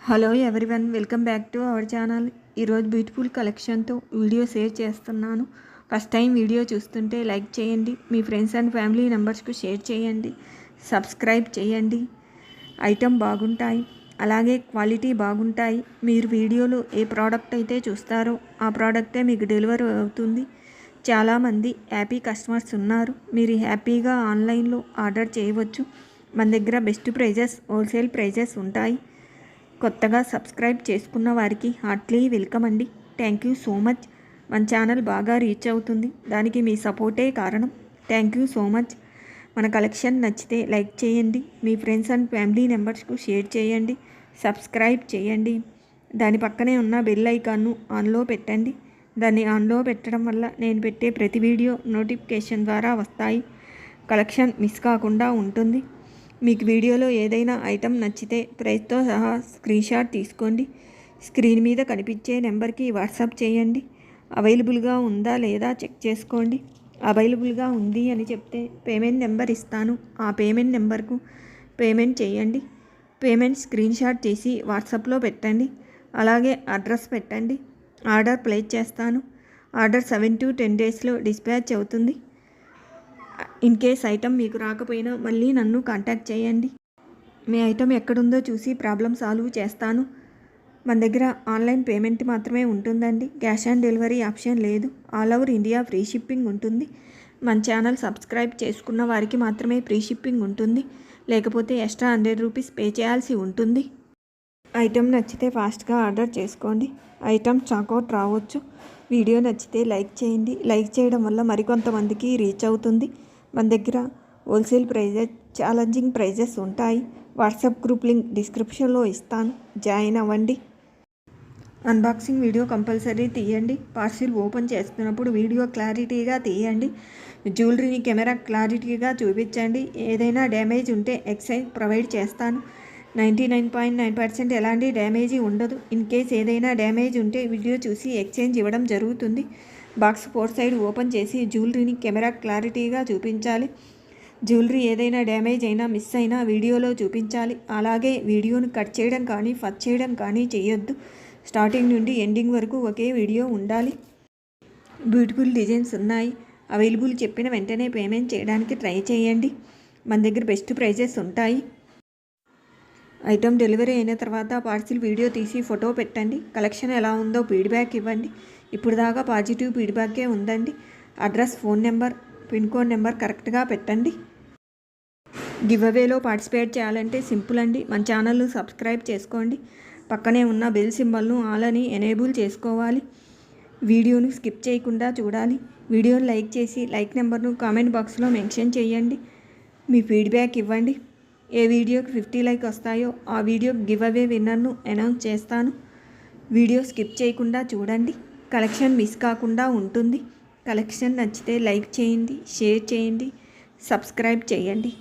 Hello everyone, welcome back to our channel. ఈరోజు beautiful కలెక్షన్తో video share చేస్తున్నాను. First time video చూస్తుంటే like చేయండి, మీ friends and family మెంబర్స్కు share చేయండి, subscribe చేయండి. Item బాగుంటాయి, అలాగే క్వాలిటీ బాగుంటాయి. మీరు వీడియోలో ఏ ప్రోడక్ట్ అయితే చూస్తారో ఆ ప్రోడక్టే మీకు డెలివరీ అవుతుంది. చాలామంది హ్యాపీ కస్టమర్స్ ఉన్నారు. మీరు హ్యాపీగా ఆన్లైన్లో ఆర్డర్ చేయవచ్చు. మన దగ్గర బెస్ట్ ప్రైజెస్, హోల్సేల్ ప్రైజెస్ ఉంటాయి. కొత్తగా సబ్స్క్రైబ్ చేసుకున్న వారికి హార్ట్లీ వెల్కమ్ అండి. Thank you so much. మన ఛానల్ బాగా రీచ్ అవుతుంది, దానికి మీ సపోర్టే కారణం. Thank you so much. మన కలెక్షన్ నచ్చితే లైక్ చేయండి, మీ ఫ్రెండ్స్ అండ్ ఫ్యామిలీ మెంబర్స్కు షేర్ చేయండి, సబ్స్క్రైబ్ చేయండి. దాని పక్కనే ఉన్న బెల్ ఐకాన్ను ఆన్లో పెట్టండి. దాన్ని ఆన్లో పెట్టడం వల్ల నేను పెట్టే ప్రతి వీడియో నోటిఫికేషన్ ద్వారా వస్తాయి. కలెక్షన్ మిస్ కాకుండా ఉంటుంది. మీకు వీడియోలో ఏదైనా ఐటెం నచ్చితే ప్రైస్తో సహా స్క్రీన్షాట్ తీసుకోండి. స్క్రీన్ మీద కనిపించే నెంబర్కి వాట్సాప్ చేయండి. అవైలబుల్గా ఉందా లేదా చెక్ చేసుకోండి. అవైలబుల్గా ఉంది అని చెప్తే పేమెంట్ నెంబర్ ఇస్తాను. ఆ పేమెంట్ నెంబర్కు పేమెంట్ చేయండి. పేమెంట్ స్క్రీన్షాట్ తీసి వాట్సాప్లో పెట్టండి. అలాగే అడ్రస్ పెట్టండి. ఆర్డర్ ప్లేస్ చేస్తాను. ఆర్డర్ 7 to 10 డేస్లో డిస్పాచ్ అవుతుంది. ఇన్ కేస్ ఐటమ్ మీకు రాకపోయినా మళ్ళీ నన్ను కాంటాక్ట్ చేయండి. మీ ఐటమ్ ఎక్కడుందో చూసి ప్రాబ్లం సాల్వ్ చేస్తాను. మన దగ్గర ఆన్లైన్ పేమెంట్ మాత్రమే ఉంటుందండి. క్యాష్ ఆన్ డెలివరీ ఆప్షన్ లేదు. All over India free shipping ఉంటుంది. మన ఛానల్ సబ్స్క్రైబ్ చేసుకున్న వారికి మాత్రమే ఫ్రీ షిప్పింగ్ ఉంటుంది. లేకపోతే ఎక్స్ట్రా 100 రూపీస్ పే చేయాల్సి ఉంటుంది. ఐటమ్ నచ్చితే ఫాస్ట్గా ఆర్డర్ చేసుకోండి. ఐటమ్ స్టాక్అవుట్ రావచ్చు. వీడియో నచ్చితే లైక్ చేయండి. లైక్ చేయడం వల్ల మరికొంతమందికి రీచ్ అవుతుంది. మన దగ్గర హోల్సేల్ ప్రైజెస్, ఛాలెంజింగ్ ప్రైజెస్ ఉంటాయి. వాట్సాప్ గ్రూప్ లింక్ డిస్క్రిప్షన్లో ఇస్తాను, జాయిన్ అవ్వండి. అన్బాక్సింగ్ వీడియో కంపల్సరీ తీయండి. పార్సిల్ ఓపెన్ చేస్తున్నప్పుడు వీడియో క్లారిటీగా తీయండి. జ్యువెలరీని కెమెరా క్లారిటీగా చూపించండి. ఏదైనా డ్యామేజ్ ఉంటే ఎక్స్చేంజ్ ప్రొవైడ్ చేస్తాను. 99.9% ఎలాంటి డ్యామేజీ ఉండదు. ఇన్ కేస్ ఏదైనా డ్యామేజ్ ఉంటే వీడియో చూసి ఎక్స్చేంజ్ ఇవ్వడం జరుగుతుంది. బాక్స్ 4 సైడ్ ఓపెన్ చేసి జ్యువెలరీని కెమెరా క్లారిటీగా చూపించాలి. జ్యువెలరీ ఏదైనా డ్యామేజ్ అయినా మిస్ అయినా వీడియోలో చూపించాలి. అలాగే వీడియోను కట్ చేయడం కానీ ఫస్ట్ చేయడం కానీ చేయొద్దు. స్టార్టింగ్ నుండి ఎండింగ్ వరకు ఒకే వీడియో ఉండాలి. బ్యూటిఫుల్ డిజైన్స్ ఉన్నాయి. అవైలబుల్ చెప్పిన వెంటనే పేమెంట్ చేయడానికి ట్రై చేయండి. మన దగ్గర బెస్ట్ ప్రైజెస్ ఉంటాయి. ఐటమ్ డెలివరీ అయిన తర్వాత పార్సిల్ వీడియో తీసి ఫోటో పెట్టండి. కలెక్షన్ ఎలా ఉందో ఫీడ్బ్యాక్ ఇవ్వండి. ఇప్పుడు దాకా పాజిటివ్ ఫీడ్బ్యాకే ఉందండి. Address, phone number, pin code number కరెక్ట్గా పెట్టండి. గివ్ అవేలో పార్టిసిపేట్ చేయాలంటే సింపుల్ అండి. మన ఛానల్ను సబ్స్క్రైబ్ చేసుకోండి. పక్కనే ఉన్న బెల్ సింబల్ను ఆల్ అని ఎనేబుల్ చేసుకోవాలి. వీడియోను స్కిప్ చేయకుండా చూడాలి. వీడియోను లైక్ చేసి లైక్ నెంబర్ను కామెంట్ బాక్స్లో మెన్షన్ చేయండి. మీ ఫీడ్బ్యాక్ ఇవ్వండి. ఏ వీడియోకి 50 లైక్ వస్తాయో ఆ వీడియో గివ్ అవే విన్నర్ను అనౌన్స్ చేస్తాను. వీడియో స్కిప్ చేయకుండా చూడండి. కలెక్షన్ మిస్ కాకుండా ఉంటుంది. కలెక్షన్ నచ్చితే లైక్ చేయండి, షేర్ చేయండి, సబ్స్క్రైబ్ చేయండి.